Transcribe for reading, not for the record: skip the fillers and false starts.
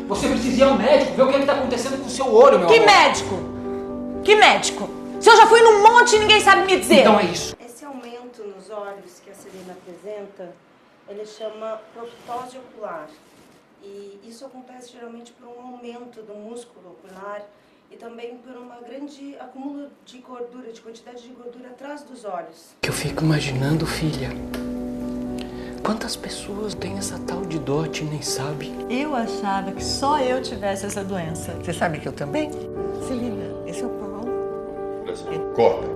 Você precisa ir ao médico, ver o que está acontecendo com o seu olho, meu amor. Que médico? Que médico? Se eu já fui num monte e ninguém sabe me dizer. Então é isso. Esse aumento nos olhos que a Celina apresenta, ele chama proptose ocular. E isso acontece geralmente por um aumento do músculo ocular e também por uma grande acúmulo de gordura, de quantidade de gordura atrás dos olhos. Eu fico imaginando, filha, quantas pessoas têm essa tal de dote e nem sabe? Eu achava que só eu tivesse essa doença. Você sabe que eu também? Celina, esse é o Paulo. Corta.